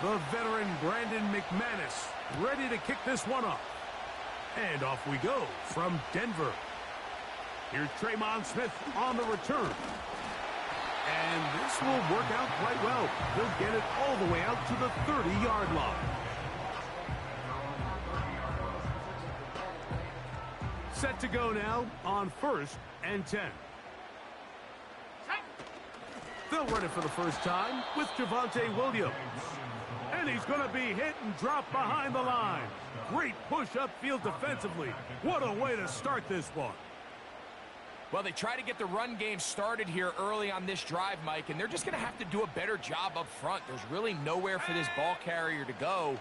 The veteran Brandon McManus ready to kick this one off. And off we go from Denver. Here's Traymon Smith on the return. And this will work out quite well. He'll get it all the way out to the 30-yard line. Set to go now on 1st and 10. They'll run it for the first time with Javonte Williams. And he's going to be hit and dropped behind the line. Great push upfield defensively. What a way to start this one. Well, they try to get the run game started here early on this drive, Mike, and they're just going to have to do a better job up front. There's really nowhere for this ball carrier to go.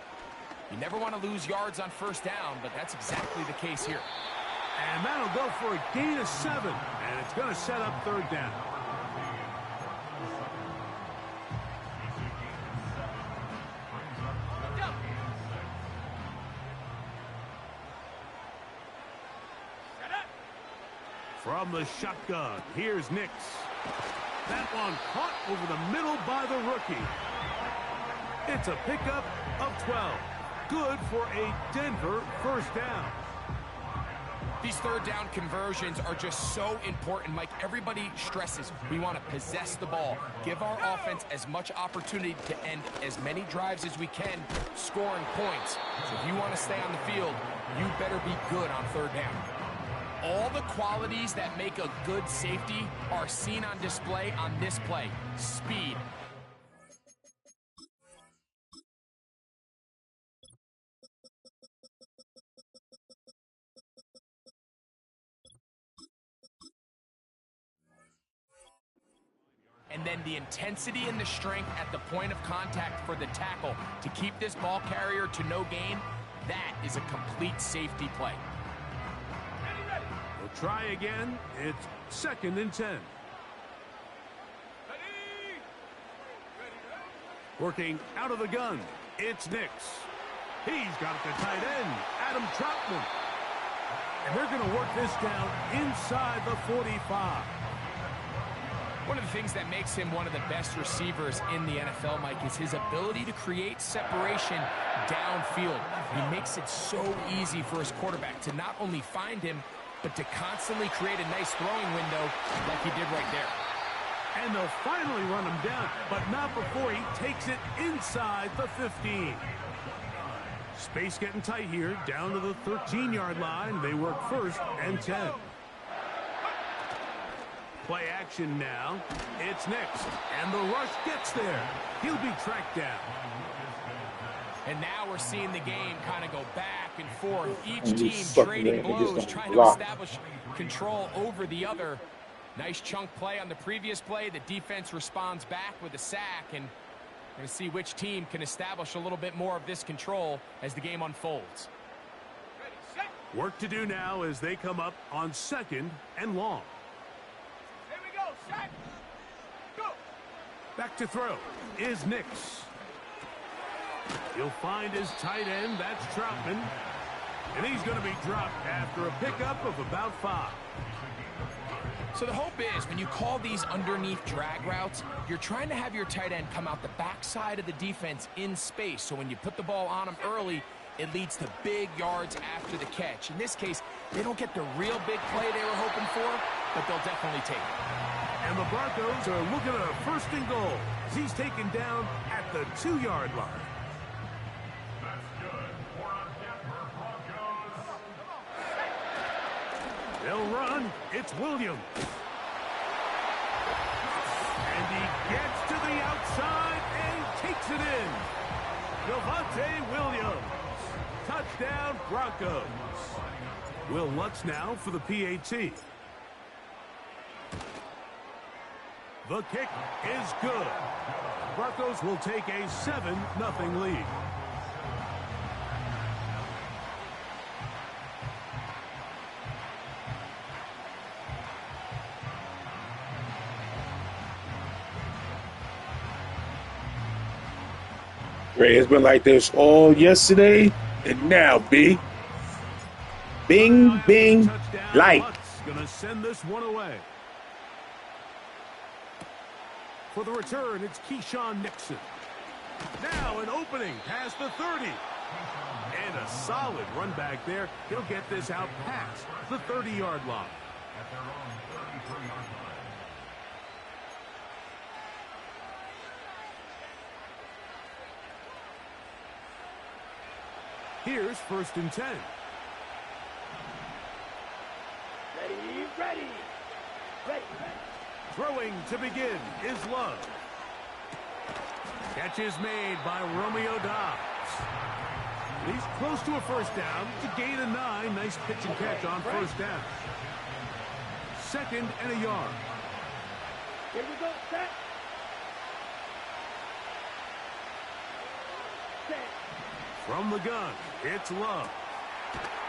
You never want to lose yards on 1st down, but that's exactly the case here. And that'll go for a gain of 7, and it's going to set up 3rd down. From the shotgun, here's Nix. That one caught over the middle by the rookie. It's a pickup of 12. Good for a Denver 1st down. These 3rd down conversions are just so important, Mike. Everybody stresses we want to possess the ball, give our offense as much opportunity to end as many drives as we can, scoring points. So if you want to stay on the field, you better be good on 3rd down. All the qualities that make a good safety are seen on display on this play. Speed. And then the intensity and the strength at the point of contact for the tackle to keep this ball carrier to no gain, that is a complete safety play. We'll try again. It's 2nd and 10. Working out of the gun, it's Nix. He's got it to tight end, Adam Troutman. And they're going to work this down inside the 45. One of the things that makes him one of the best receivers in the NFL, Mike, is his ability to create separation downfield. He makes it so easy for his quarterback to not only find him, but to constantly create a nice throwing window like he did right there. And they'll finally run him down, but not before he takes it inside the 15. Space getting tight here, down to the 13-yard line. They work 1st and 10. Play action now. It's Nix, and the rush gets there. He'll be tracked down. And now we're seeing the game kind of go back and forth. Each team trading blows, trying to establish control over the other. Nice chunk play on the previous play. The defense responds back with a sack, and we're going to see which team can establish a little bit more of this control as the game unfolds. Work to do now as they come up on 2nd and long. Here we go, set, go. Back to throw is Nix. He'll find his tight end, that's Troutman. And he's going to be dropped after a pickup of about 5. So the hope is when you call these underneath drag routes, you're trying to have your tight end come out the backside of the defense in space. So when you put the ball on him early, it leads to big yards after the catch. In this case, they don't get the real big play they were hoping for, but they'll definitely take it. And the Broncos are looking at a 1st and goal as he's taken down at the 2-yard line. They'll run. It's Williams. And he gets to the outside and takes it in. Javonte Williams. Touchdown, Broncos. Will Lutz now for the PAT. The kick is good. Broncos will take a 7-0 lead. Ray, it's been like this all yesterday and now, B. Bing, bing, light. Gonna send this one away. For the return, it's Keyshawn Nixon. Now an opening past the 30. And a solid run back there. He'll get this out past the 30-yard line. Here's 1st and 10. Ready. Throwing to begin is Love. Catch is made by Romeo Dobbs. He's close to a 1st down to gain a 9. Nice pitch and catch on 1st down. 2nd and a yard. Here we go, set. From the gun, it's Love.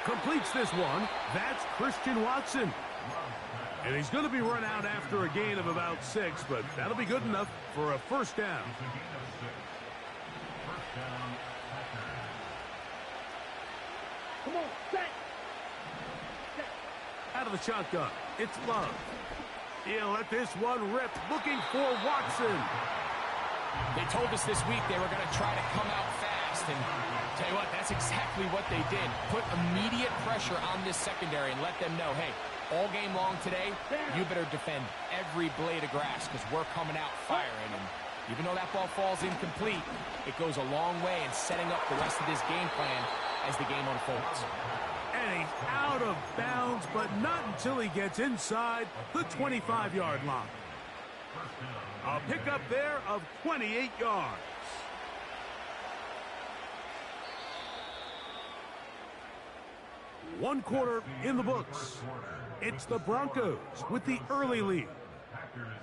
Completes this one. That's Christian Watson. And he's going to be run out after a gain of about 6, but that'll be good enough for a 1st down. Come on, set. Out of the shotgun, it's Love. He'll let this one rip, looking for Watson. They told us this week they were going to try to come out fast, and tell you what, that's exactly what they did. Put immediate pressure on this secondary and let them know, hey, all game long today, you better defend every blade of grass because we're coming out firing. And even though that ball falls incomplete, it goes a long way in setting up the rest of this game plan as the game unfolds. And he's out of bounds, but not until he gets inside the 25-yard line. A pickup there of 28 yards. One quarter in the books. It's the Broncos with the early lead.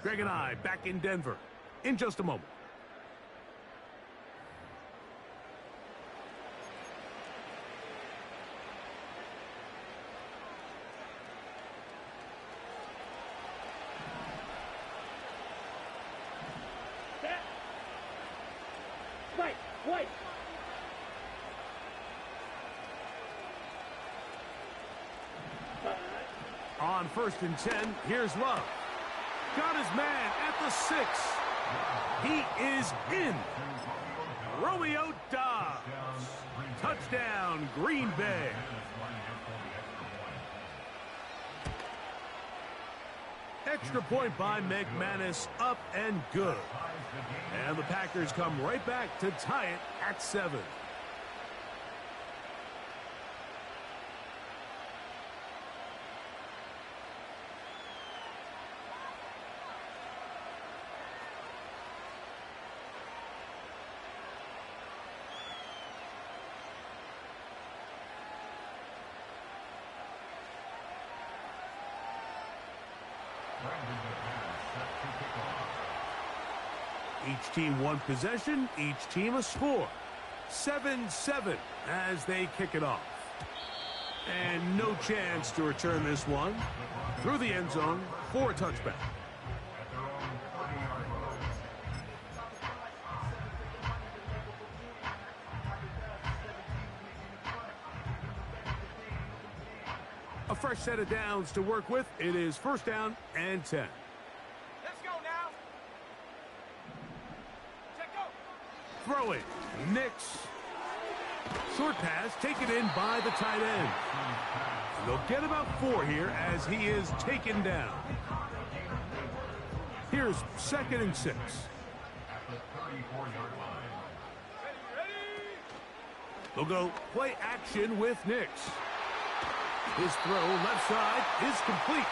Greg and I back in Denver in just a moment. Wait. On 1st and 10, here's Love. Got his man at the 6. He is in. Romeo Dobbs. Touchdown, Green Bay. Extra point by McManus, up and good. And the Packers come right back to tie it at 7. Each team one possession, each team a score. 7-7 as they kick it off. And no chance to return this one. Through the end zone for a touchback. A fresh set of downs to work with. It is 1st down and 10. Let's go now. Check go. Throwing, Nix. Short pass taken in by the tight end. They'll get about 4 here as he is taken down. Here's 2nd and 6. They'll go play action with Nix. His throw left side is complete.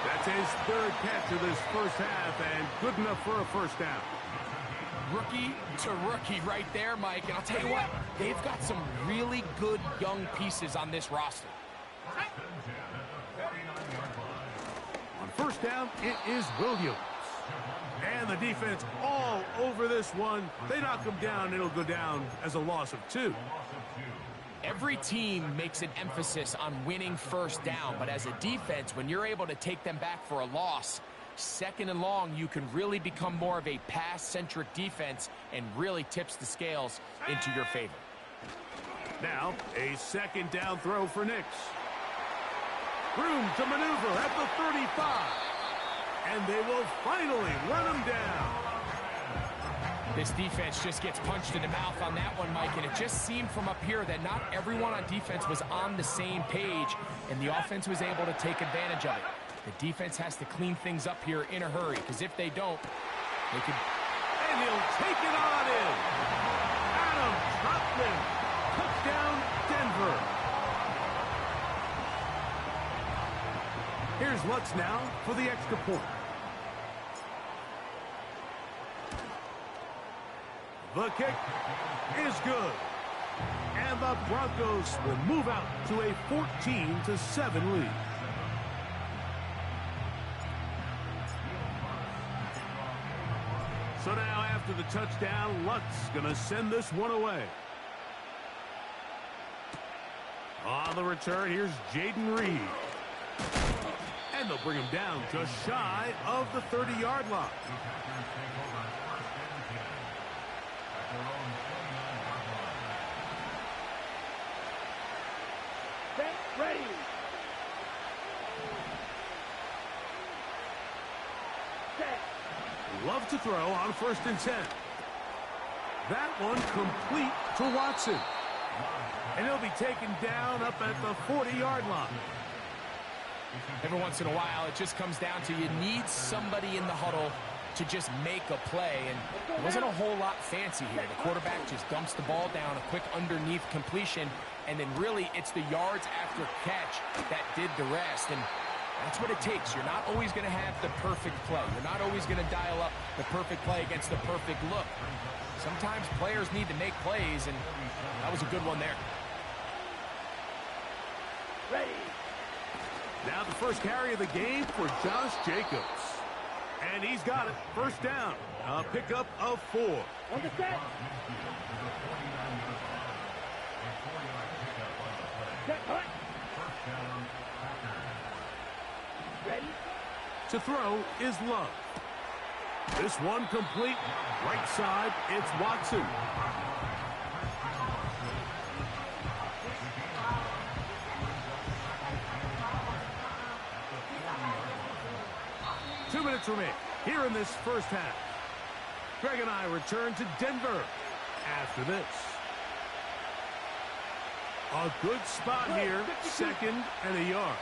That's his 3rd catch of this 1st half and good enough for a 1st down. Rookie to rookie right there, Mike. And I'll tell you what, they've got some really good young pieces on this roster. On 1st down, it is Williams. And the defense all over this one. They knock him down. It'll go down as a loss of 2. Every team makes an emphasis on winning 1st down, but as a defense, when you're able to take them back for a loss, 2nd and long, you can really become more of a pass-centric defense and really tips the scales into your favor. Now, a 2nd down throw for Nix. Room to maneuver at the 35. And they will finally run him down. This defense just gets punched in the mouth on that one, Mike, and it just seemed from up here that not everyone on defense was on the same page, and the offense was able to take advantage of it. The defense has to clean things up here in a hurry, because if they don't, they could... And he'll take it on in. Adam Troutman. Touchdown, Denver. Here's Lutz now for the extra point. The kick is good. And the Broncos will move out to a 14-7 lead. So now after the touchdown, Lutz going to send this one away. On the return, here's Jaden Reed. And they'll bring him down just shy of the 30-yard line. Ready. Love to throw on 1st and 10. That one complete to Watson. And he'll be taken down up at the 40-yard line. Every once in a while, it just comes down to you need somebody in the huddle to just make a play, and it wasn't a whole lot fancy here. The quarterback just dumps the ball down, a quick underneath completion, and then really it's the yards after catch that did the rest, and that's what it takes. You're not always going to have the perfect play. You're not always going to dial up the perfect play against the perfect look. Sometimes players need to make plays, and that was a good one there. Ready. Now the first carry of the game for Josh Jacobs. And he's got it. 1st down. A pickup of 4. On the set. Set, hut. Ready. To throw is Love. This one complete. Right side, it's Watson. Two minutes remain here in this first half. Greg and I return to Denver after this. A good spot here, 2nd and a yard.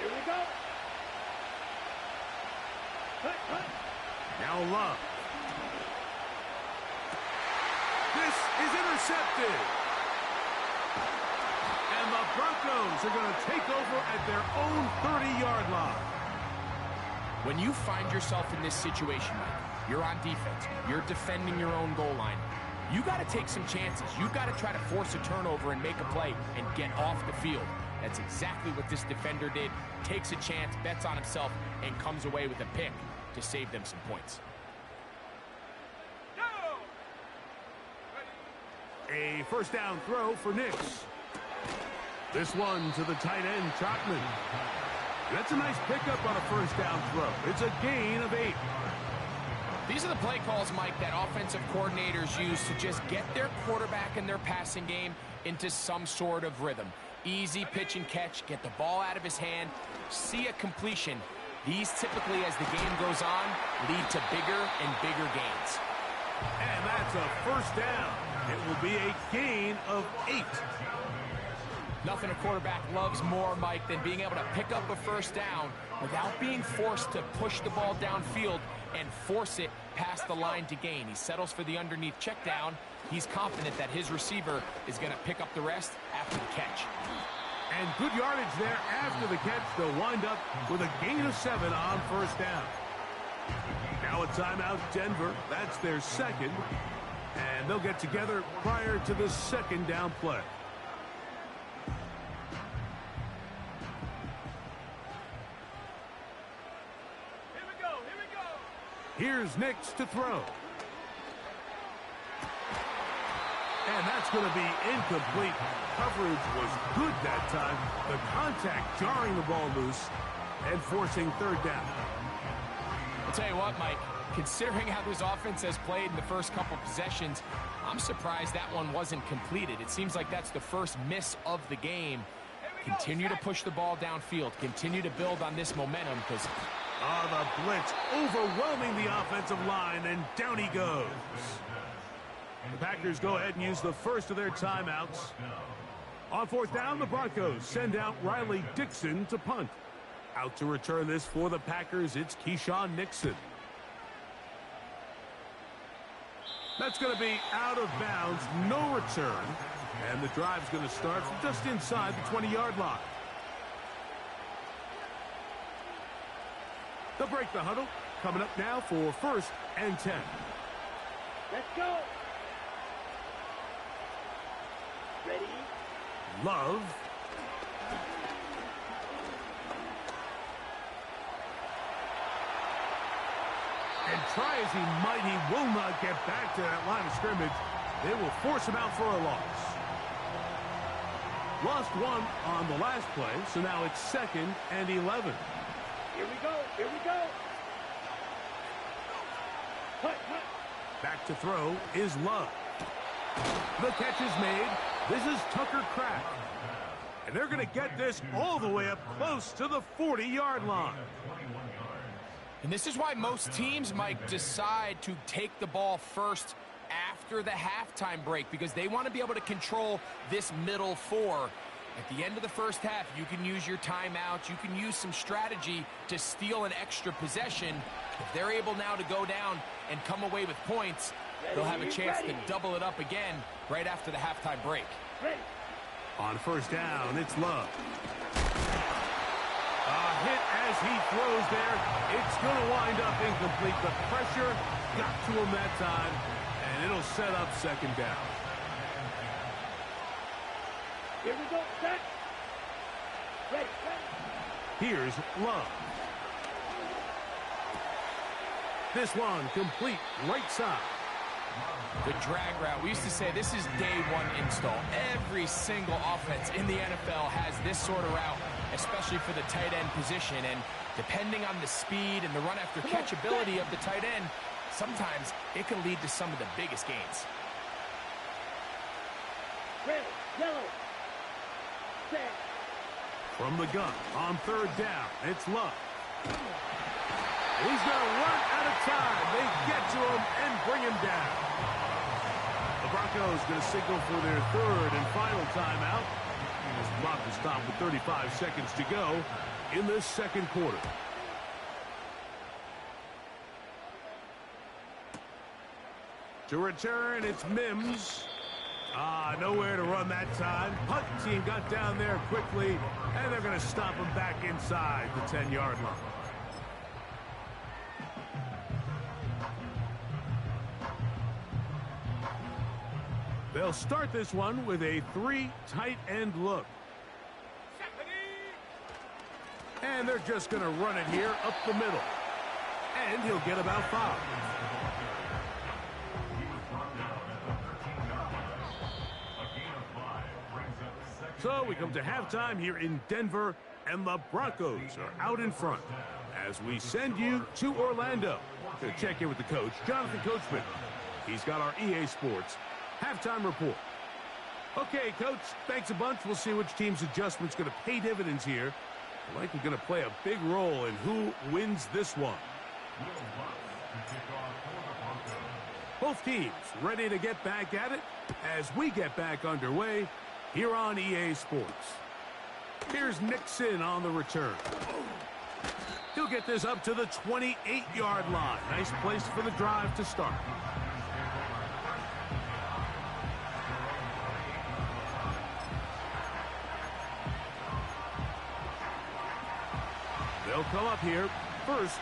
Here we go. Hut. Now Love. This is intercepted. And the Broncos are going to take over at their own 30-yard line. When you find yourself in this situation, Mike, you're on defense, you're defending your own goal line, you got to take some chances. You got to try to force a turnover and make a play and get off the field. That's exactly what this defender did. Takes a chance, bets on himself, and comes away with a pick to save them some points. A 1st down throw for Nix. This one to the tight end, Troutman. That's a nice pickup on a 1st down throw. It's a gain of 8. These are the play calls, Mike, that offensive coordinators use to just get their quarterback and their passing game into some sort of rhythm. Easy pitch and catch, get the ball out of his hand, see a completion. These typically, as the game goes on, lead to bigger and bigger gains. And that's a 1st down. It will be a gain of 8. Nothing a quarterback loves more, Mike, than being able to pick up a 1st down without being forced to push the ball downfield and force it past the line to gain. He settles for the underneath check down. He's confident that his receiver is going to pick up the rest after the catch. And good yardage there after the catch. They'll wind up with a gain of 7 on 1st down. Now a timeout, Denver. That's their 2nd. And they'll get together prior to the 2nd down play. Here's Nix to throw. And that's going to be incomplete. Coverage was good that time. The contact jarring the ball loose and forcing 3rd down. I'll tell you what, Mike, considering how this offense has played in the first couple possessions, I'm surprised that one wasn't completed. It seems like that's the first miss of the game. Continue to push the ball downfield. Continue to build on this momentum, because The blitz overwhelming the offensive line, and down he goes. The Packers go ahead and use the first of their timeouts. On fourth down, the Broncos send out Riley Dixon to punt. Out to return this for the Packers, it's Keyshawn Nixon. That's going to be out of bounds, no return. And the drive's going to start from just inside the 20-yard line. They'll break the huddle. Coming up now for 1st and 10. Let's go. Ready? Love. And try as he might, he will not get back to that line of scrimmage. They will force him out for a loss. Lost one on the last play, so now it's 2nd and 11. Here we go. Here we go. Cut, cut. Back to throw is Love. The catch is made. This is Tucker Kraft. And they're going to get this all the way up close to the 40-yard line. And this is why most teams, Mike, decide to take the ball first after the halftime break, because they want to be able to control this middle four. At the end of the first half, you can use your timeouts. You can use some strategy to steal an extra possession. If they're able now to go down and come away with points, they'll have a chance to double it up again right after the halftime break. On first down, it's Love. A hit as he throws there. It's going to wind up incomplete. The pressure got to him that time, and it'll set up 2nd down. Here we go. Set. Ready, ready. Here's Love. This one complete right side. The drag route. We used to say this is day one install. Every single offense in the NFL has this sort of route, especially for the tight end position. And depending on the speed and the run after catch ability of the tight end, sometimes it can lead to some of the biggest gains. Red, yellow. Set. From the gun on 3rd down, it's Love. He's going to run out of time. They get to him and bring him down. The Broncos going to signal for their 3rd and final timeout. This clock is stopped with 35 seconds to go in this 2nd quarter. To return, it's Mims. Nowhere to run that time. Punt team got down there quickly, and they're going to stop him back inside the 10-yard line. They'll start this one with a 3 tight end look. And they're just going to run it here up the middle. And he'll get about 5. So we come to halftime here in Denver, and the Broncos are out in front as we send you to Orlando to check in with the coach, Jonathan Coachman. He's got our EA Sports halftime report. Okay, Coach, thanks a bunch. We'll see which team's adjustment's going to pay dividends here. Likely going to play a big role in who wins this one. Both teams ready to get back at it as we get back underway here on EA Sports. Here's Nixon on the return. He'll get this up to the 28-yard line. Nice place for the drive to start. They'll come up here, 1st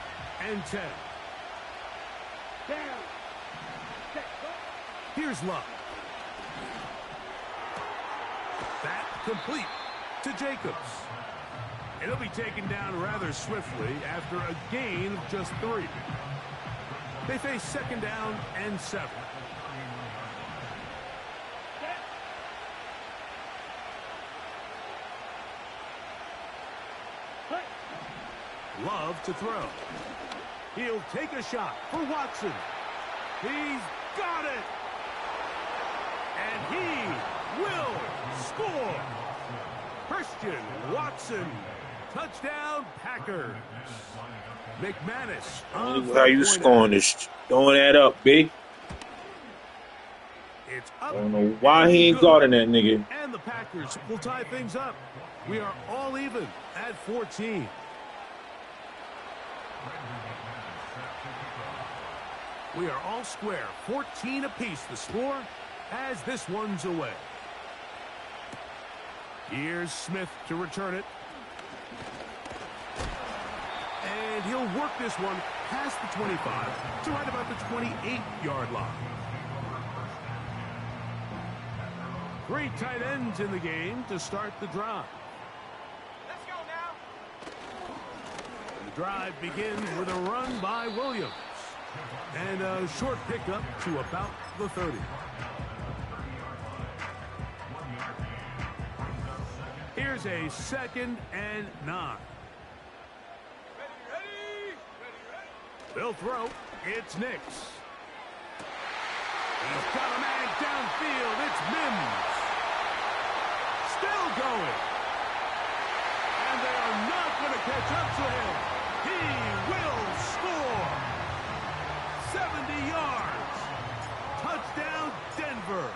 and 10. Down. Set. Go. Here's Love. That complete to Jacobs. It'll be taken down rather swiftly after a gain of just 3. They face 2nd down and 7. Set. Cut. Love to throw. He'll take a shot for Watson. He's got it. And he will score. Christian Watson Touchdown, Packers. McManus. How you scoring this? Throwing that up, B. It's up. I don't know why he ain't guarding that nigga. And the Packers will tie things up. We are all even at 14. We are all square. 14 apiece the score as this one's away. Here's Smith to return it. And he'll work this one past the 25 to right about the 28-yard line. 3 tight ends in the game to start the drive. Let's go now. The drive begins with a run by Williams. And a short pickup to about the 30. Here's a 2nd and 9. Ready. They'll throw. It's Nix. He's got a man downfield. It's Mims. Still going. And they are not going to catch up to him. He will score. 70 yards. Touchdown, Denver.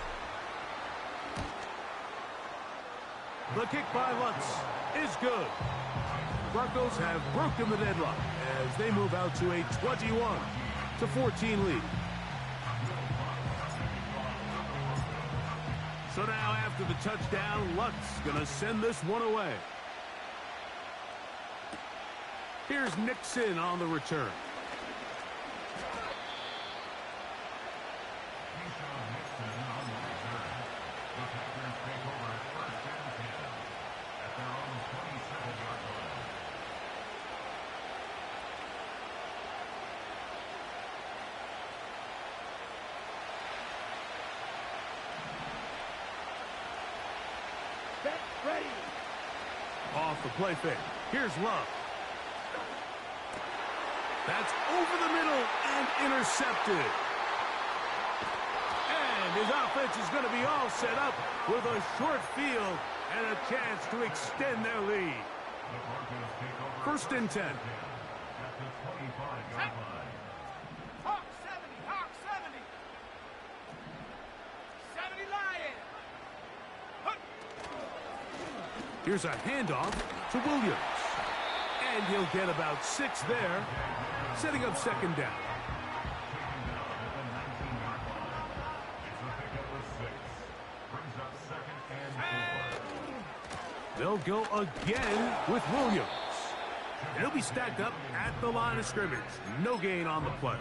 The kick by Lutz is good. Broncos have broken the deadlock as they move out to a 21-14 lead. So now after the touchdown, Lutz gonna send this one away. Here's Nixon on the return. Ready. Off the play fake. Here's Love. That's over the middle and intercepted. And his offense is going to be all set up with a short field and a chance to extend their lead. 1st and 10. Hawk 70. 70 Lion. Here's a handoff to Williams. And he'll get about 6 there, setting up 2nd down. They'll go again with Williams. He'll be stacked up at the line of scrimmage. No gain on the play.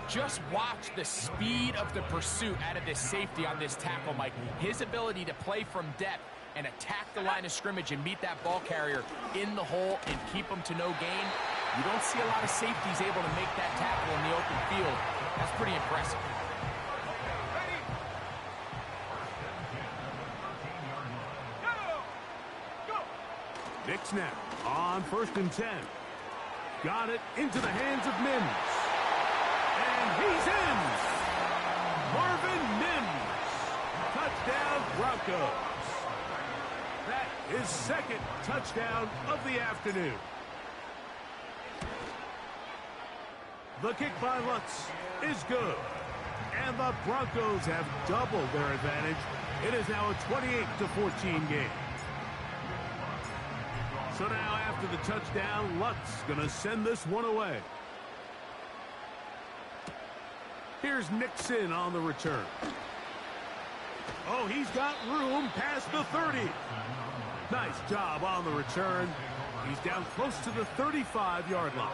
Just watch the speed of the pursuit out of this safety on this tackle, Mike. His ability to play from depth and attack the line of scrimmage and meet that ball carrier in the hole and keep him to no gain. You don't see a lot of safeties able to make that tackle in the open field. That's pretty impressive. Nix now on 1st and 10. Got it into the hands of Mims. And he's in. Marvin Mims. Touchdown, Broncos. That is 2nd touchdown of the afternoon. The kick by Lutz is good. And the Broncos have doubled their advantage. It is now a 28-14 game. So now after the touchdown, Lutz gonna send this one away. Here's Nixon on the return. Oh, he's got room past the 30. Nice job on the return. He's down close to the 35-yard line.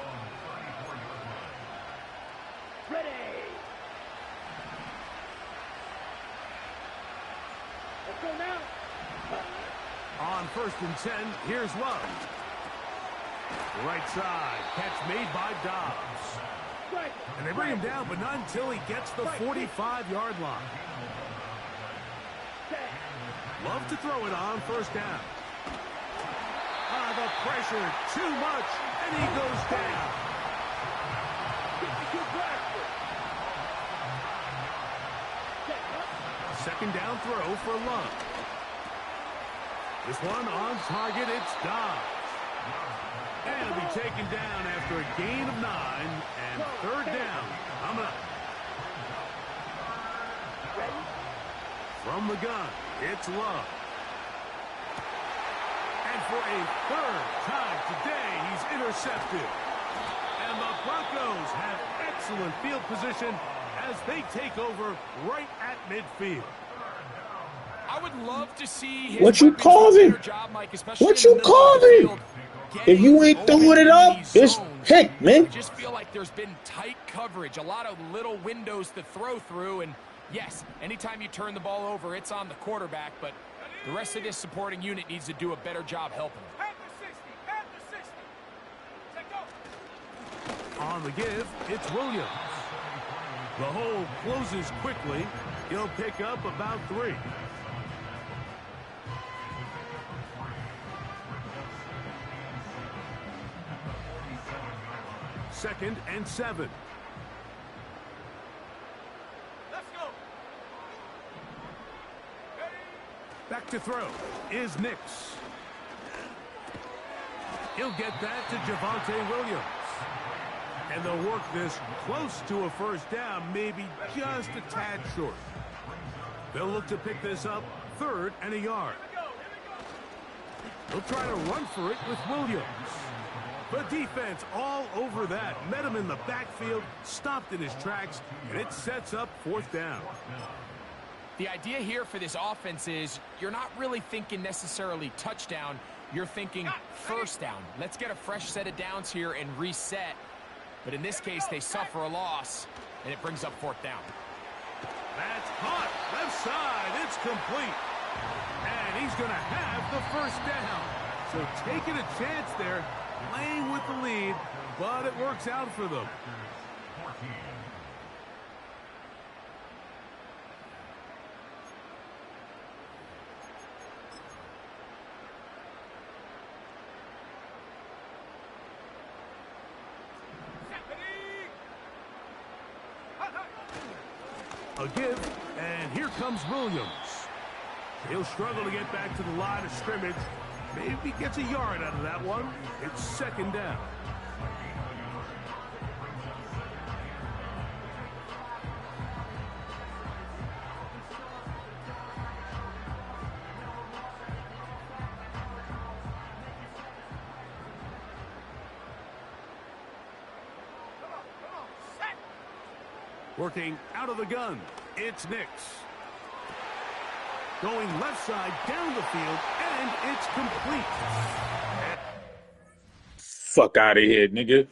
Ready. Let's go now. On 1st and 10, here's Love. Right side, catch made by Dobbs. Right. And they bring him down, but not until he gets the 45-yard line. Love to throw it on 1st down. The pressure, too much, and he goes down. 2nd down throw for Love. This one on target, it's Dobbs. And it'll be taken down after a gain of 9 and third down. Coming up. From the gun, it's Love. And for a third time today, he's intercepted. And the Broncos have excellent field position as they take over right at midfield. I would love to see his What you calling? job, Mike, especially What in you the middle of the calling? field, If you getting ain't throwing open it in up, these it's zones. pick, man. I just feel like there's been tight coverage, a lot of little windows to throw through, and yes, anytime you turn the ball over, it's on the quarterback, but the rest of this supporting unit needs to do a better job helping him. Pass the 60. Take go. On the give, it's Williams. The hole closes quickly. He'll pick up about 3. Second and 7. Let's go. Back to throw is Nix. He'll get that to Javonte Williams. And they'll work this close to a first down, maybe just a tad short. They'll look to pick this up, 3rd and a yard. They'll try to run for it with Williams. The defense all over that. Met him in the backfield, stopped in his tracks, and it sets up 4th down. The idea here for this offense is you're not really thinking necessarily touchdown. You're thinking first down. Let's get a fresh set of downs here and reset. But in this case, they suffer a loss, and it brings up 4th down. That's caught. Left side. It's complete. And he's going to have the first down. So taking a chance there, playing with the lead, but it works out for them. A give, and here comes Williams. He'll struggle to get back to the line of scrimmage. Maybe gets a yard out of that one. It's 2nd down. Working out of the gun, it's Nix. Going left side down the field, and it's complete. Fuck out of here, nigga.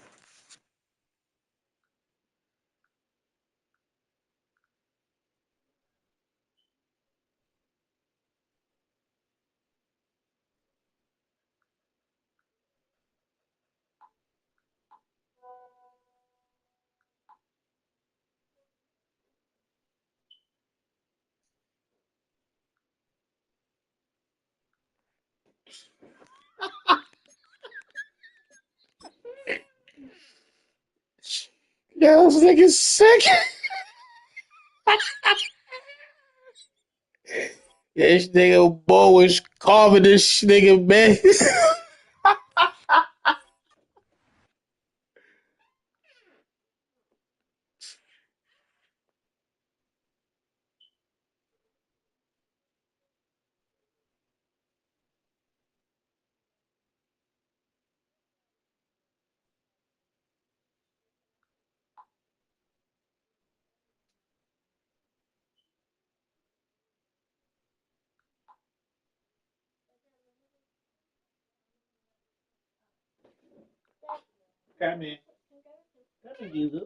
Yo, this nigga's sick. This nigga Bo is carving this nigga, man. Come in. Come in, Jesus.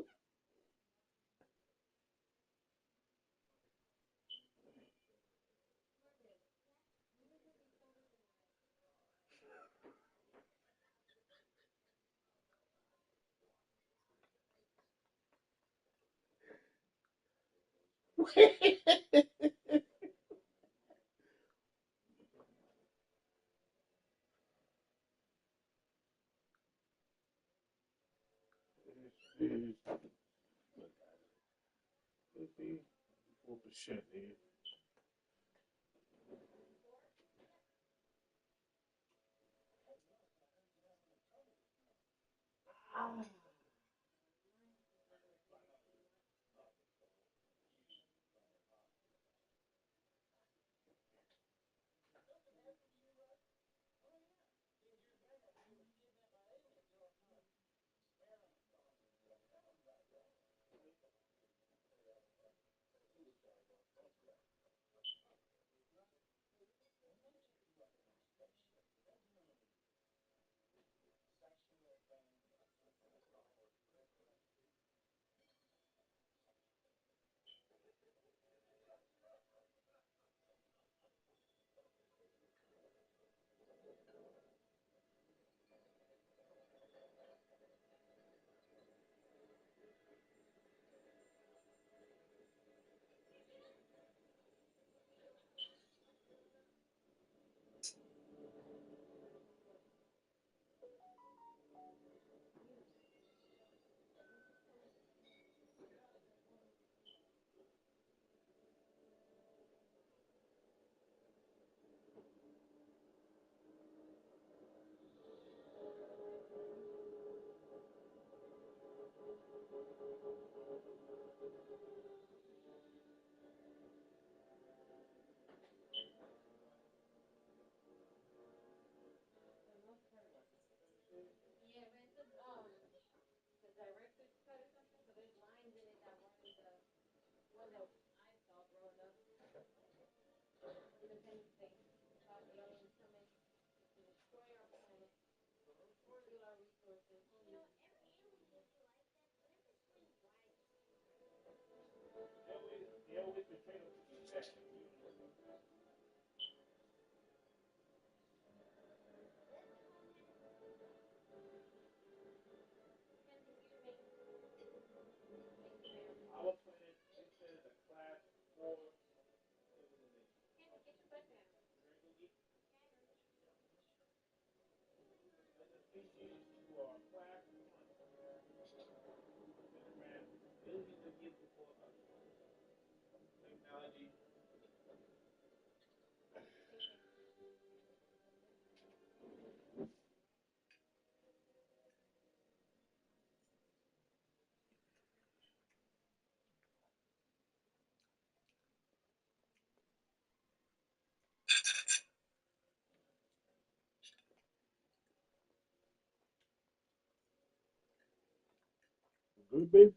Good, babe.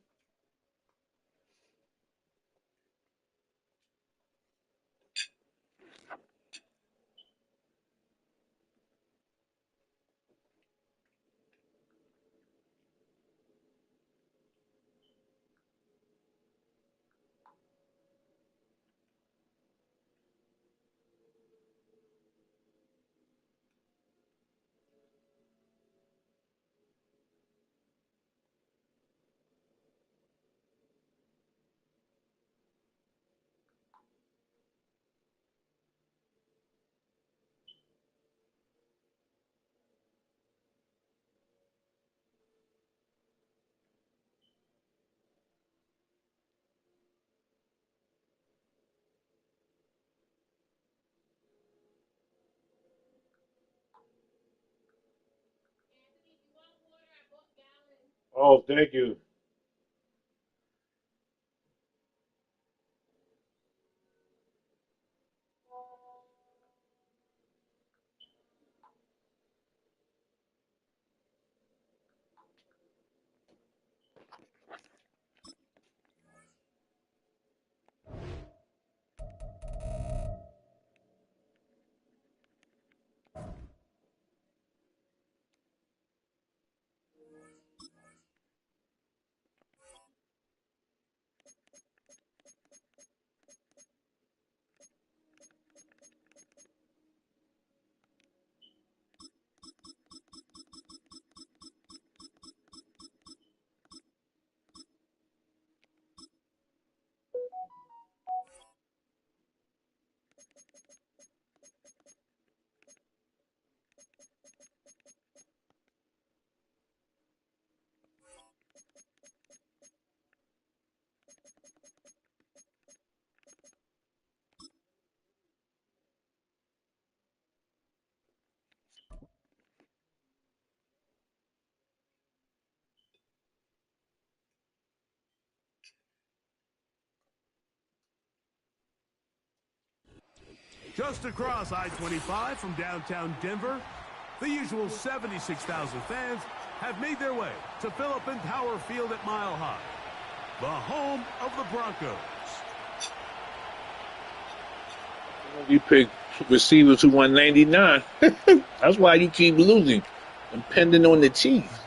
Oh, thank you. Just across I-25 from downtown Denver, the usual 76,000 fans have made their way to Philip Power Field at Mile High, the home of the Broncos. You pick receivers who won 99. That's why you keep losing, depending on the Chiefs.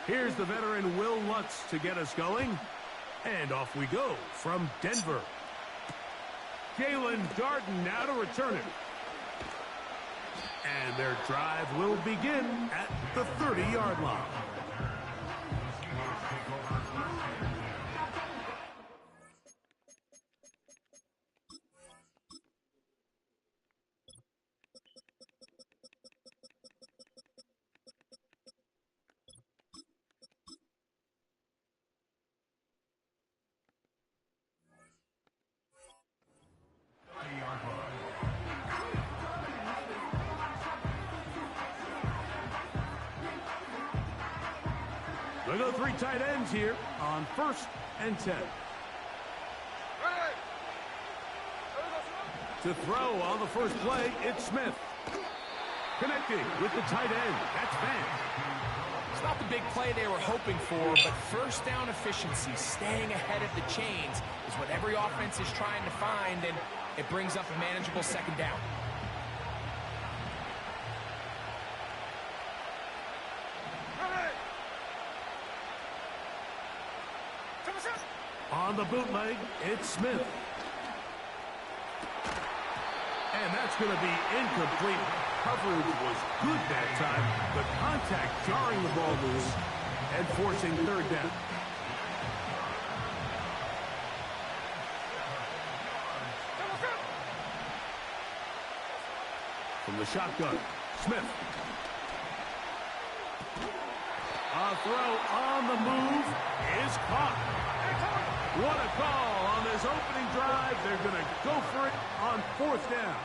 Here's the veteran Will Lutz to get us going. And off we go from Denver. Jalen Darden now to return it. And their drive will begin at the 30-yard line. They go three tight ends here on 1st and 10. To throw on the first play, it's Smith. Connecting with the tight end. That's Van. It's not the big play they were hoping for, but first down efficiency, staying ahead of the chains, is what every offense is trying to find, and it brings up a manageable second down. On the bootleg, it's Smith. And that's going to be incomplete. Coverage was good that time. The contact jarring the ball loose and forcing third down. From the shotgun, Smith. A throw on the move is caught. What a call on this opening drive. They're going to go for it on 4th down.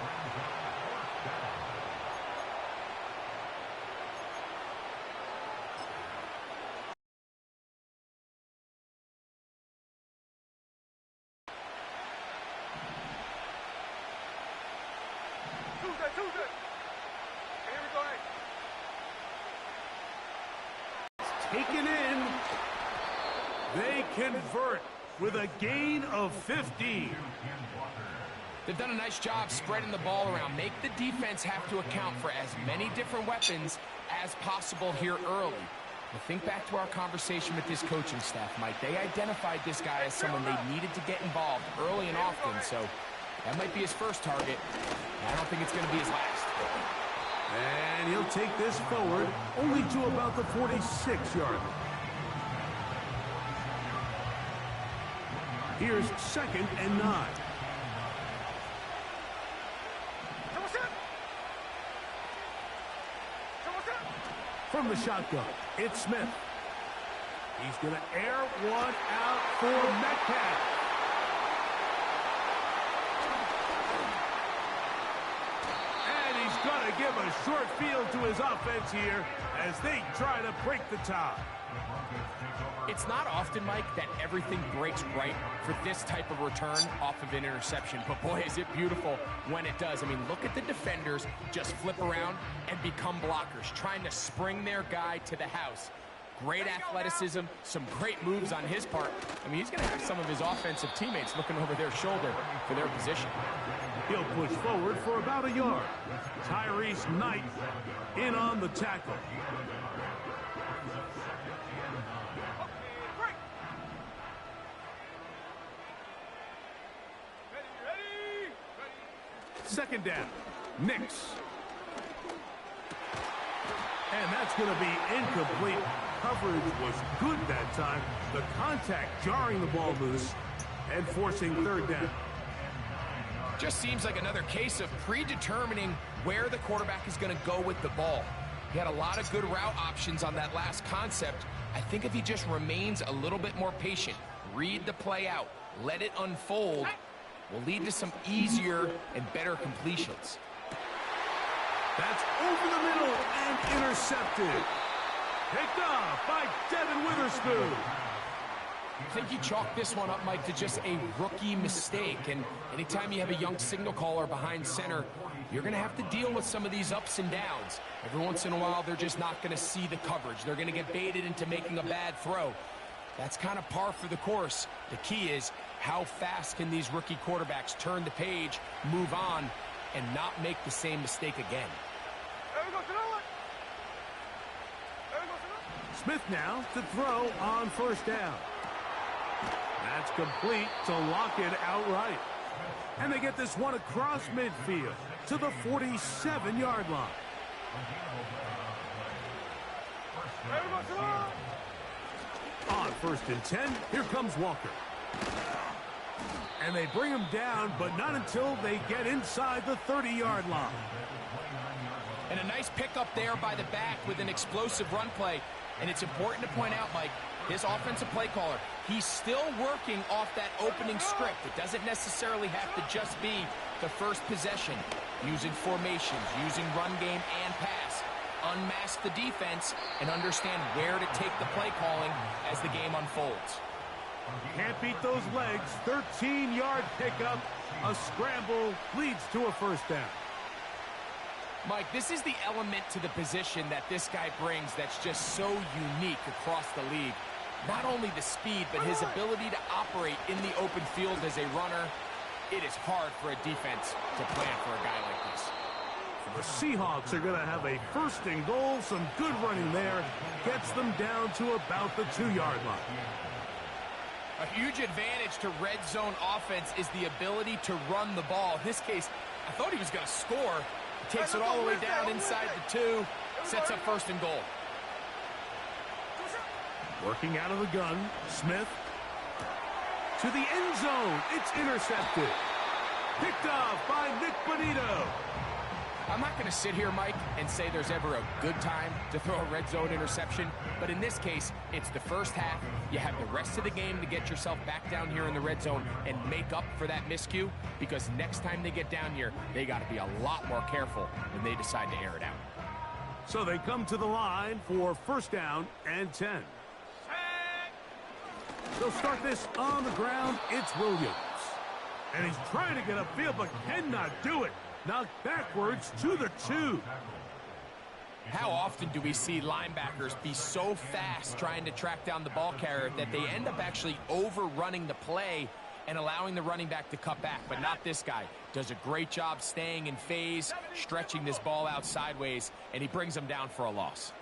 Taken in. They convert with a gain of 15. They've done a nice job spreading the ball around. Make the defense have to account for as many different weapons as possible here early. But think back to our conversation with this coaching staff, Mike. They identified this guy as someone they needed to get involved early and often, so that might be his first target. I don't think it's going to be his last. And he'll take this forward only to about the 46-yard line. Here's 2nd and 9. From the shotgun, it's Smith. He's going to air one out for Metcalf. And he's going to give a short field to his offense here as they try to break the tie. It's not often, Mike, that everything breaks right for this type of return off of an interception. But, boy, is it beautiful when it does. I mean, look at the defenders just flip around and become blockers, trying to spring their guy to the house. Great athleticism, some great moves on his part. I mean, he's going to have some of his offensive teammates looking over their shoulder for their position. He'll push forward for about a yard. Tyrese Knight in on the tackle. Second down, Nix. And that's going to be incomplete. Coverage was good that time. The contact jarring the ball loose and forcing third down. Just seems like another case of predetermining where the quarterback is going to go with the ball. He had a lot of good route options on that last concept. I think if he just remains a little bit more patient, read the play out, let it unfold, will lead to some easier and better completions. That's over the middle and intercepted. Picked off by Devin Witherspoon. I think you chalk this one up, Mike, to just a rookie mistake. And anytime you have a young signal caller behind center, you're going to have to deal with some of these ups and downs. Every once in a while, they're just not going to see the coverage. They're going to get baited into making a bad throw. That's kind of par for the course. The key is how fast can these rookie quarterbacks turn the page, move on, and not make the same mistake again. Smith now to throw on first down. That's complete to lock it outright. And they get this one across midfield to the 47-yard line. On 1st and 10, here comes Walker. And they bring him down, but not until they get inside the 30-yard line. And a nice pickup there by the back with an explosive run play. And it's important to point out, Mike, his offensive play caller, he's still working off that opening script. It doesn't necessarily have to just be the first possession. Using formations, using run game and pass. Unmask the defense and understand where to take the play calling as the game unfolds. Can't beat those legs. 13-yard pickup. A scramble leads to a first down. Mike, this is the element to the position that this guy brings that's just so unique across the league. Not only the speed, but his ability to operate in the open field as a runner. It is hard for a defense to plan for a guy like this. The Seahawks are going to have a 1st and goal. Some good running there. Gets them down to about the 2-yard line. A huge advantage to red zone offense is the ability to run the ball. In this case, I thought he was going to score. He takes it all the way down inside the 2, sets up 1st and goal. Working out of the gun, Smith to the end zone. It's intercepted. Picked off by Nick Bonito. I'm not going to sit here, Mike, and say there's ever a good time to throw a red zone interception, but in this case, it's the first half. You have the rest of the game to get yourself back down here in the red zone and make up for that miscue, because next time they get down here, they got to be a lot more careful when they decide to air it out. So they come to the line for 1st down and 10. They'll start this on the ground. It's Williams. And he's trying to get upfield, but cannot do it. Knocked backwards to the 2. How often do we see linebackers be so fast trying to track down the ball carrier that they end up actually overrunning the play and allowing the running back to cut back? But not this guy. Does a great job staying in phase, stretching this ball out sideways, and he brings them down for a loss.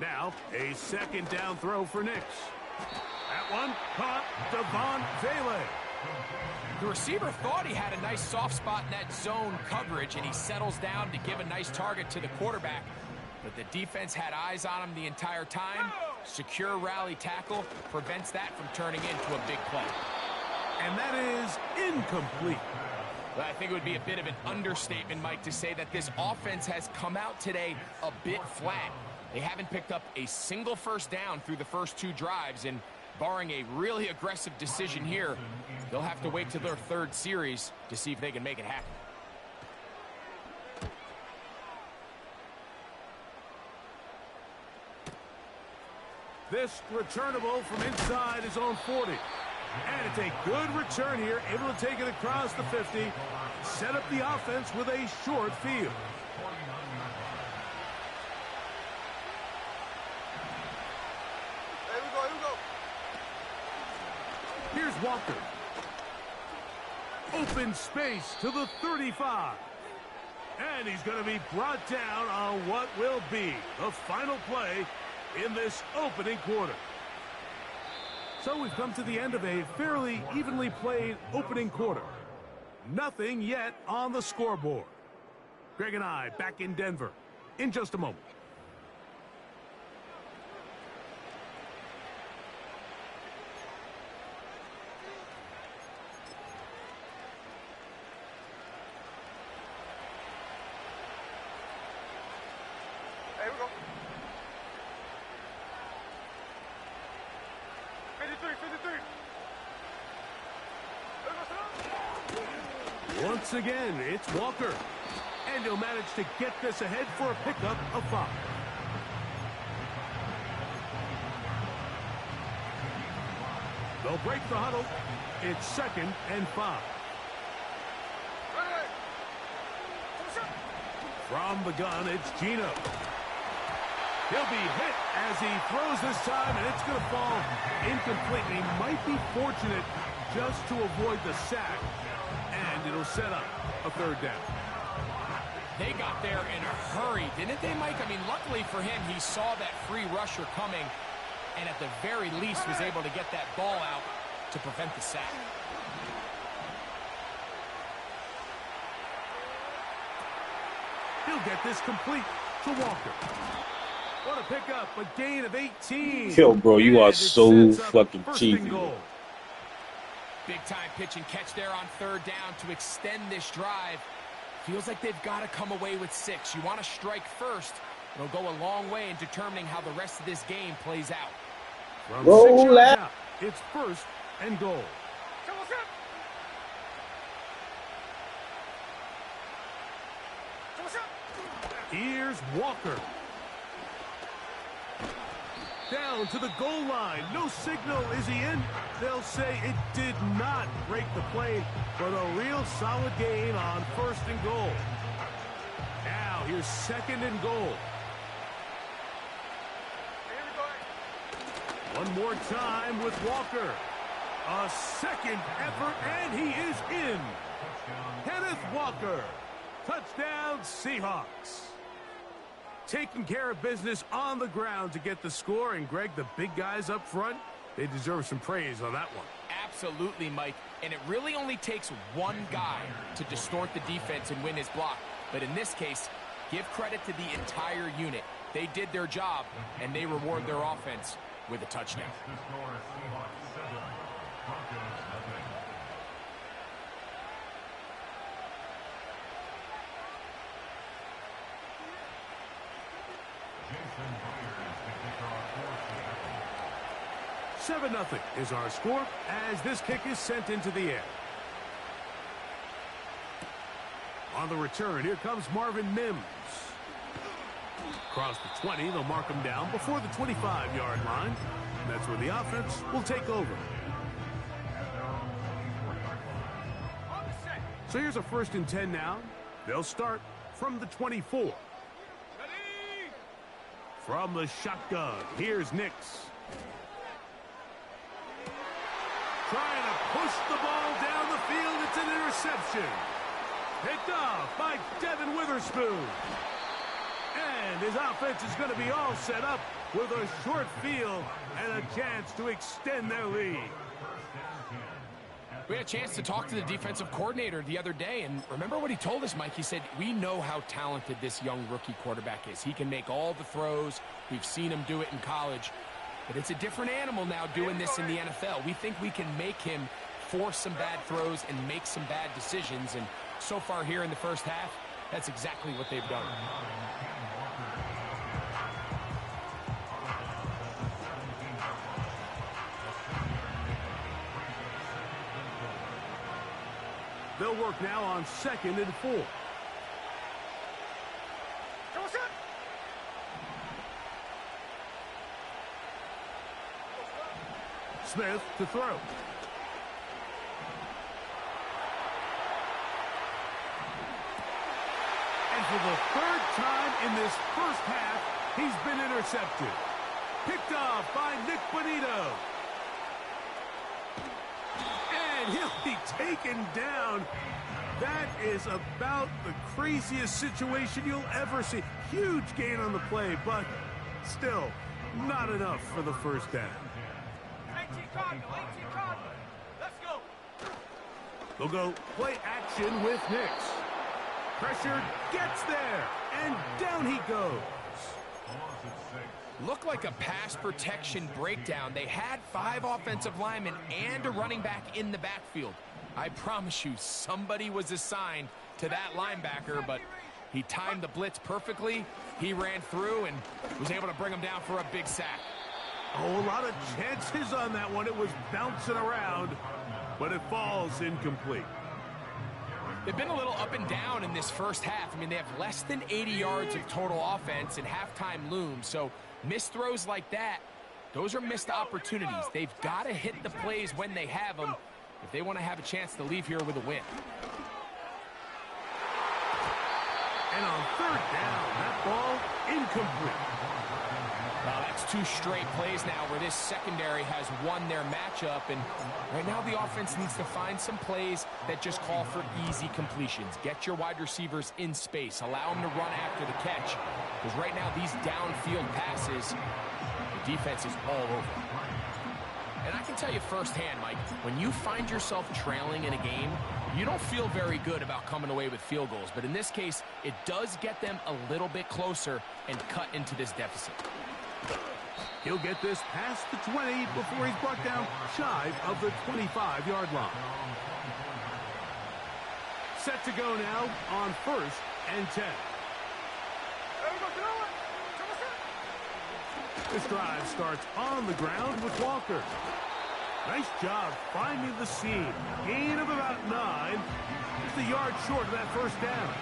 Now, a 2nd down throw for Knicks. That one caught Devon Vele. The receiver thought he had a nice soft spot in that zone coverage, and he settles down to give a nice target to the quarterback. But the defense had eyes on him the entire time. Secure rally tackle prevents that from turning into a big play. And that is incomplete. Well, I think it would be a bit of an understatement, Mike, to say that this offense has come out today a bit flat. They haven't picked up a single 1st down through the first 2 drives, and barring a really aggressive decision here, they'll have to wait to their 3rd series to see if they can make it happen. This returnable from inside his own 40. And it's a good return here, able to take it across the 50, set up the offense with a short field. Here's Walker. Open space to the 35. And he's going to be brought down on what will be the final play in this opening quarter. So we've come to the end of a fairly evenly played opening quarter. Nothing yet on the scoreboard. Greg and I back in Denver in just a moment. Here we go. 53. Once again, it's Walker. And he'll manage to get this ahead for a pickup of 5. They'll break the huddle. It's 2nd and 5. From the gun, it's Gino. He'll be hit as he throws this time, and it's going to fall incomplete. He might be fortunate just to avoid the sack, and it'll set up a 3rd down. They got there in a hurry, didn't they, Mike? I mean, luckily for him, he saw that free rusher coming, and at the very least was able to get that ball out to prevent the sack. He'll get this complete to Walker. What a pickup, a gain of 18. Yo, bro, you are so fucking cheesy. Big time pitch and catch there on 3rd down to extend this drive. Feels like they've got to come away with 6. You want to strike first. It'll go a long way in determining how the rest of this game plays out. From 6 yards out, it's 1st and goal. Here's Walker. Down to the goal line. No signal. Is he in? They'll say it did not break the play, but a real solid gain on 1st and goal. Now here's 2nd and goal. One more time with Walker. A 2nd effort, and he is in. Kenneth Walker. Touchdown, Seahawks. Taking care of business on the ground to get the score. And, Greg, the big guys up front, they deserve some praise on that one. Absolutely, Mike. And it really only takes one guy to distort the defense and win his block. But in this case, give credit to the entire unit. They did their job, and they reward their offense with a touchdown. 7-0 is our score as this kick is sent into the air. On the return, here comes Marvin Mims. Across the 20, they'll mark him down before the 25-yard line. And that's where the offense will take over. So here's a 1st and 10 now. They'll start from the 24. From the shotgun, here's Nix. Trying to push the ball down the field. It's an interception. Picked off by Devin Witherspoon. And his offense is going to be all set up with a short field and a chance to extend their lead. We had a chance to talk to the defensive coordinator the other day, and remember what he told us, Mike? He said, we know how talented this young rookie quarterback is. He can make all the throws. We've seen him do it in college. But it's a different animal now doing this in the NFL. We think we can make him force some bad throws and make some bad decisions. And so far here in the first half, that's exactly what they've done. They'll work now on 2nd and 4. Smith to throw. And for the 3rd time in this first half, he's been intercepted. Picked off by Nick Bonito. And he'll be taken down. That is about the craziest situation you'll ever see. Huge gain on the play, but still not enough for the 1st down. 18 Cardinal. Let's go. They'll go play action with Nix. Pressure gets there, and down he goes. Looked like a pass protection breakdown. They had 5 offensive linemen and a running back in the backfield. I promise you, somebody was assigned to that linebacker, but he timed the blitz perfectly. He ran through and was able to bring him down for a big sack. Oh, a lot of chances on that one. It was bouncing around, but it falls incomplete. They've been a little up and down in this first half. I mean, they have less than 80 yards of total offense and halftime looms. So missed throws like that Those are missed opportunities. They've got to hit the plays when they have them if they want to have a chance to leave here with a win. And on third down, that ball incomplete. Well, that's 2 straight plays now where this secondary has won their matchup, and right now the offense needs to find some plays that just call for easy completions. Get your wide receivers in space. Allow them to run after the catch, because right now these downfield passes, the defense is all over. And I can tell you firsthand, Mike, when you find yourself trailing in a game, you don't feel very good about coming away with field goals. But in this case, it does get them a little bit closer and cut into this deficit. He'll get this past the 20 before he's brought down shy of the 25-yard line. Set to go now on 1st and 10. This drive starts on the ground with Walker. Nice job finding the seam. Gain of about 9. Just a yard short of that first down.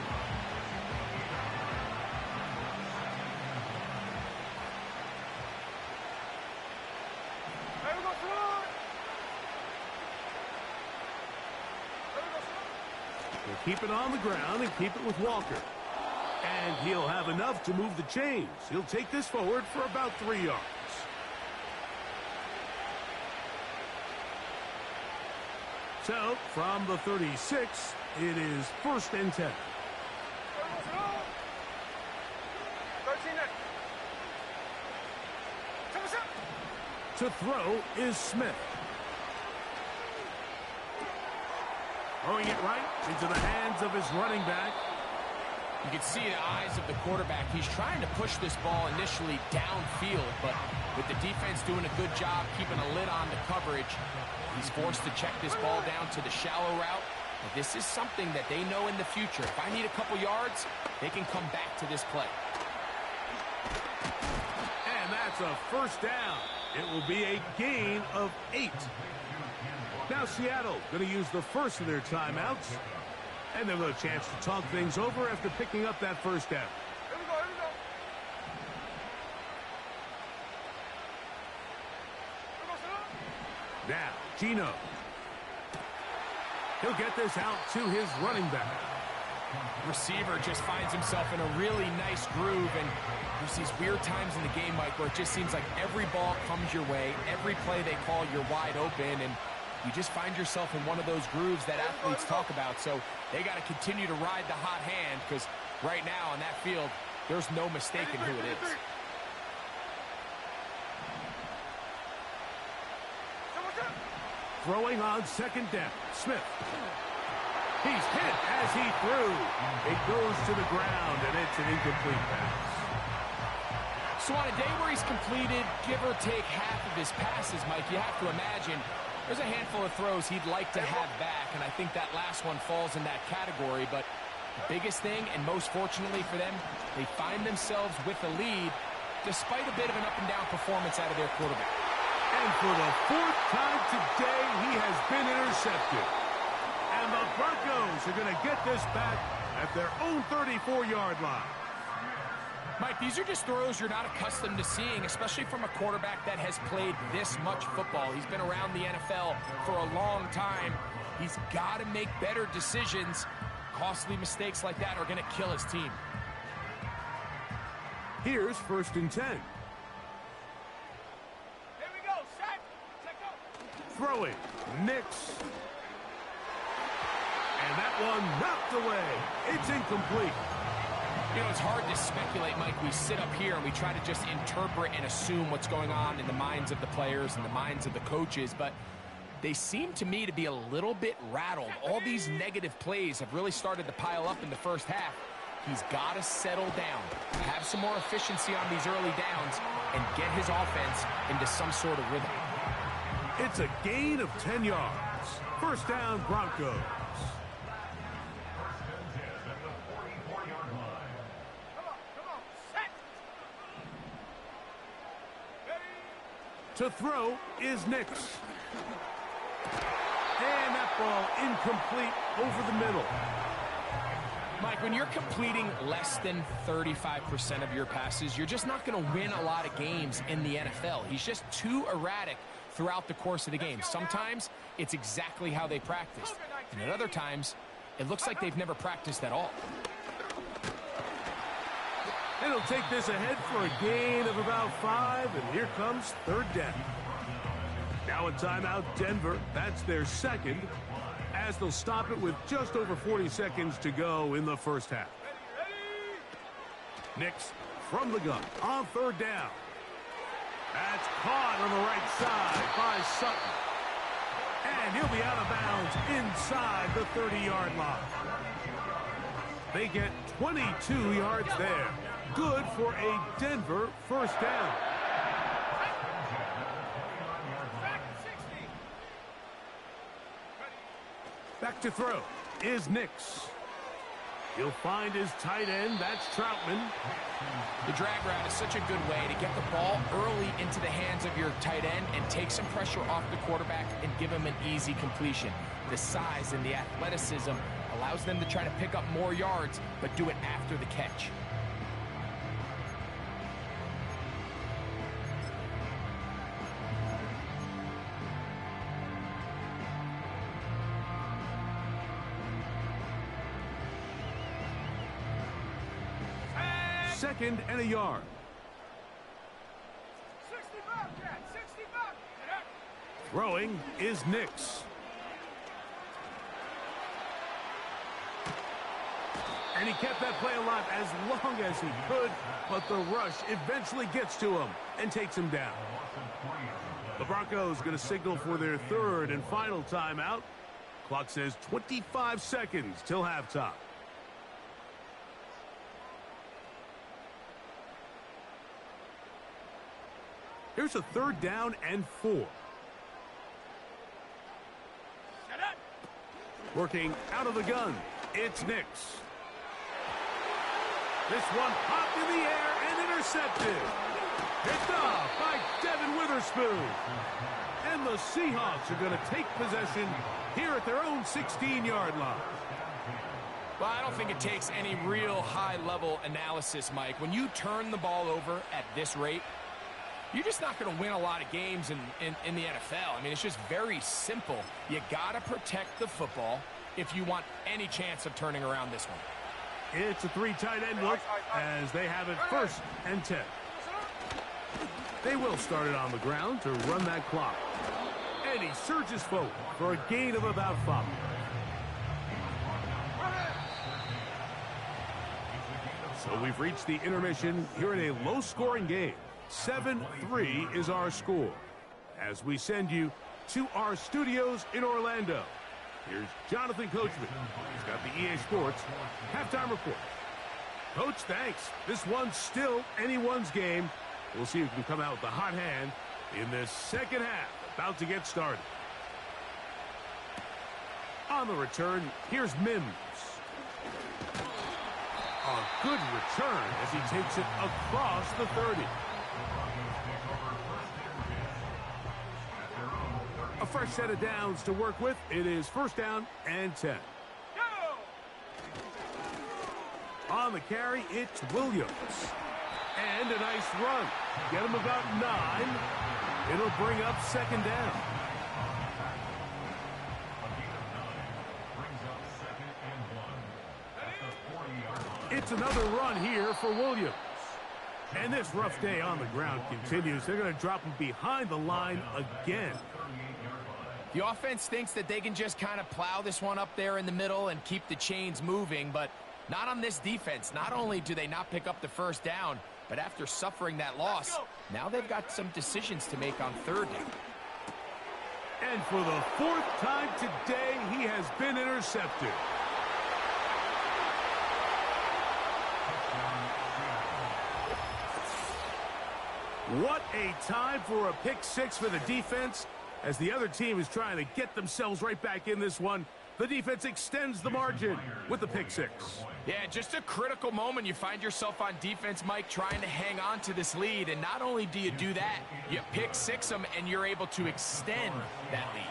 We'll keep it on the ground and keep it with Walker. And he'll have enough to move the chains. He'll take this forward for about 3 yards. So, from the 36, it is 1st and 10. To throw is Smith. Throwing it right into the hands of his running back. You can see the eyes of the quarterback. He's trying to push this ball initially downfield, but with the defense doing a good job keeping a lid on the coverage, he's forced to check this ball down to the shallow route. But this is something that they know in the future. If I need a couple yards, they can come back to this play. And that's a 1st down. It will be a gain of 8. Now Seattle going to use the first of their timeouts. And they'll have a chance to talk things over after picking up that 1st down. Here we go, here we go. Now, Gino. He'll get this out to his running back. Receiver just finds himself in a really nice groove, and there's these weird times in the game, Mike, where it just seems like every ball comes your way, every play they call, you're wide open, and you just find yourself in one of those grooves that athletes talk about. So they got to continue to ride the hot hand, because right now on that field, there's no mistaking who it is. Throwing on 2nd down, Smith. He's hit as he threw. It goes to the ground, and it's an incomplete pass. So on a day where he's completed, give or take half of his passes, Mike, you have to imagine there's a handful of throws he'd like to have back, and I think that last one falls in that category. But the biggest thing, and most fortunately for them, they find themselves with a lead despite a bit of an up-and-down performance out of their quarterback. And for the 4th time today, he has been intercepted. And the Broncos are going to get this back at their own 34-yard line. Mike, these are just throws you're not accustomed to seeing, especially from a quarterback that has played this much football. He's been around the NFL for a long time. He's got to make better decisions. Costly mistakes like that are going to kill his team. Here's 1st and 10. Here we go, set, check out. Throwing, Nix. And that one knocked away. It's incomplete. You know, it's hard to speculate, Mike. We sit up here and we try to just interpret and assume what's going on in the minds of the players and the minds of the coaches, but they seem to me to be a little bit rattled. All these negative plays have really started to pile up in the first half. He's got to settle down, have some more efficiency on these early downs, and get his offense into some sort of rhythm. It's a gain of 10 yards. 1st down, Broncos. To throw is Nix. And that ball incomplete over the middle. Mike, when you're completing less than 35% of your passes, you're just not going to win a lot of games in the NFL. He's just too erratic throughout the course of the game. Sometimes it's exactly how they practiced, and at other times it looks like they've never practiced at all. It'll take this ahead for a gain of about 5, and here comes third down. Now a timeout, Denver. That's their second, as they'll stop it with just over 40 seconds to go in the first half. Nix from the gun on third down. That's caught on the right side by Sutton. And he'll be out of bounds inside the 30-yard line. They get 22 yards there. Good for a Denver first down. Back to throw is Nix. He'll find his tight end. That's Troutman. The drag route is such a good way to get the ball early into the hands of your tight end and take some pressure off the quarterback and give him an easy completion. The size and the athleticism allows them to try to pick up more yards, but do it after the catch. Second and a yard. 65, Cat, 65. Throwing is Nix. And he kept that play alive as long as he could, but the rush eventually gets to him and takes him down. The Broncos going to signal for their third and final timeout. Clock says 25 seconds till halftime. Here's a third down and 4. Working out of the gun, it's Nix. This one popped in the air and intercepted. Picked off by Devin Witherspoon. And the Seahawks are going to take possession here at their own 16-yard line. Well, I don't think it takes any real high-level analysis, Mike. When you turn the ball over at this rate, you're just not going to win a lot of games in the NFL. I mean, it's just very simple. You got to protect the football if you want any chance of turning around this one. It's a 3 tight end look as they have it first and 10. They will start it on the ground to run that clock. And he surges forward for a gain of about 5. So we've reached the intermission here in a low-scoring game. 7-3 is our score as we send you to our studios in Orlando. Here's Jonathan Coachman. He's got the EA Sports halftime report. Coach, thanks. This one's still anyone's game. We'll see who can come out with the hot hand in this second half. About to get started. On the return, here's Mims. A good return as he takes it across the 30. A fresh set of downs to work with. It is first down and 10. On the carry, it's Williams. And a nice run. Get him about 9. It'll bring up second down. It's another run here for Williams. And this rough day on the ground continues. They're going to drop him behind the line again. The offense thinks that they can just kind of plow this one up there in the middle and keep the chains moving, but not on this defense. Not only do they not pick up the first down, but after suffering that loss, now they've got some decisions to make on third down. And for the 4th time today, he has been intercepted. What a time for a pick 6 for the defense. As the other team is trying to get themselves right back in this one, the defense extends the margin with the pick 6. Yeah, just a critical moment. You find yourself on defense, Mike, trying to hang on to this lead. And not only do you do that, you pick 6 them, and you're able to extend that lead.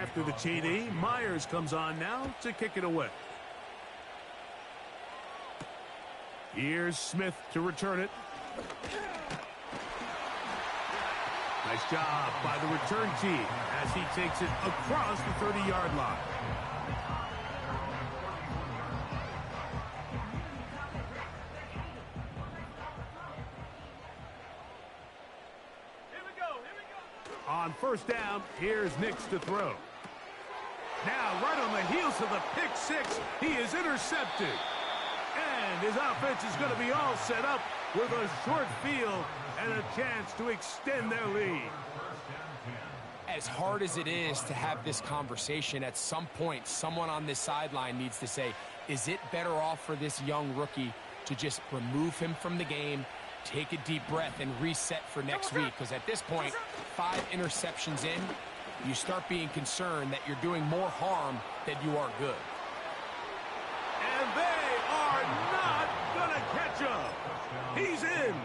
After the TD, Myers comes on now to kick it away. Here's Smith to return it. Nice job by the return team as he takes it across the 30-yard line. On first down, here's Nix to throw. Now, right on the heels of the pick six, he is intercepted. And his offense is going to be all set up with a short field and a chance to extend their lead. As hard as it is to have this conversation, at some point, someone on this sideline needs to say, is it better off for this young rookie to just remove him from the game, take a deep breath, and reset for next week? Because at this point, 5 interceptions in, you start being concerned that you're doing more harm than you are good. And they are not going to catch him. He's in.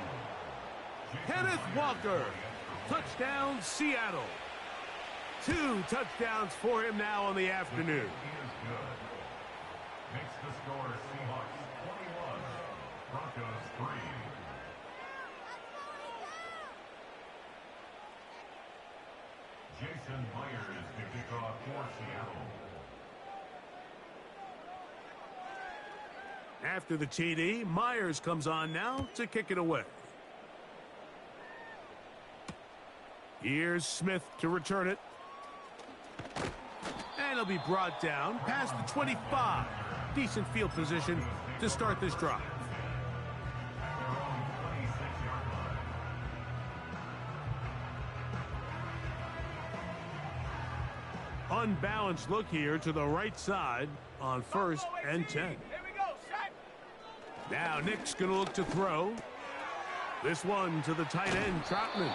Kenneth Walker. Touchdown, Seattle. 2 touchdowns for him now on the afternoon. Makes the score Seahawks 21, Broncos 3. Jason Myers to kick off for Seattle. After the TD, Myers comes on now to kick it away. Here's Smith to return it. And he'll be brought down past the 25. Decent field position to start this drive. Unbalanced look here to the right side on first and 10. Here we go, set. Now Nick's going to look to throw. This one to the tight end, Troutman.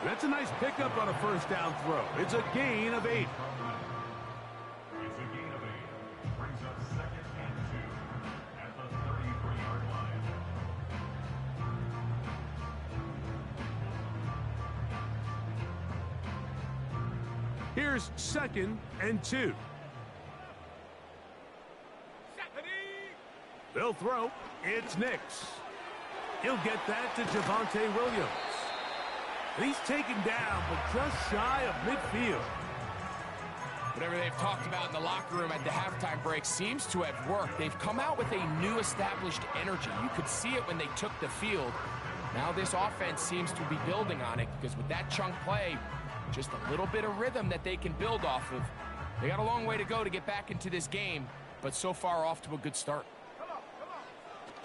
That's a nice pickup on a first down throw. It's a gain of 8. It's a gain of 8. Brings up 2nd and 2 at the 33-yard line. Here's 2nd and 2. They'll throw. It's Nix. He'll get that to Javonte Williams. And he's taken down, but just shy of midfield. Whatever they've talked about in the locker room at the halftime break seems to have worked. They've come out with a new established energy. You could see it when they took the field. Now this offense seems to be building on it because with that chunk play, just a little bit of rhythm that they can build off of. They got a long way to go to get back into this game, but so far off to a good start.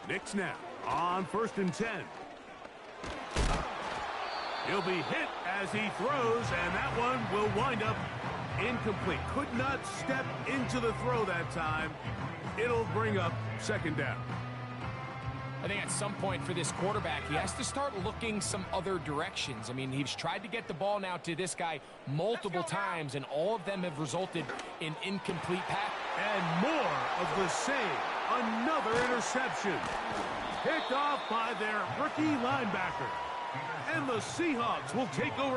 Nix now on first and 10. He'll be hit as he throws, and that one will wind up incomplete. Could not step into the throw that time. It'll bring up 2nd down. I think at some point for this quarterback, he has to start looking some other directions. I mean, he's tried to get the ball now to this guy multiple times, and all of them have resulted in incomplete passes. And more of the same. Another interception. Picked off by their rookie linebacker. And the Seahawks will take over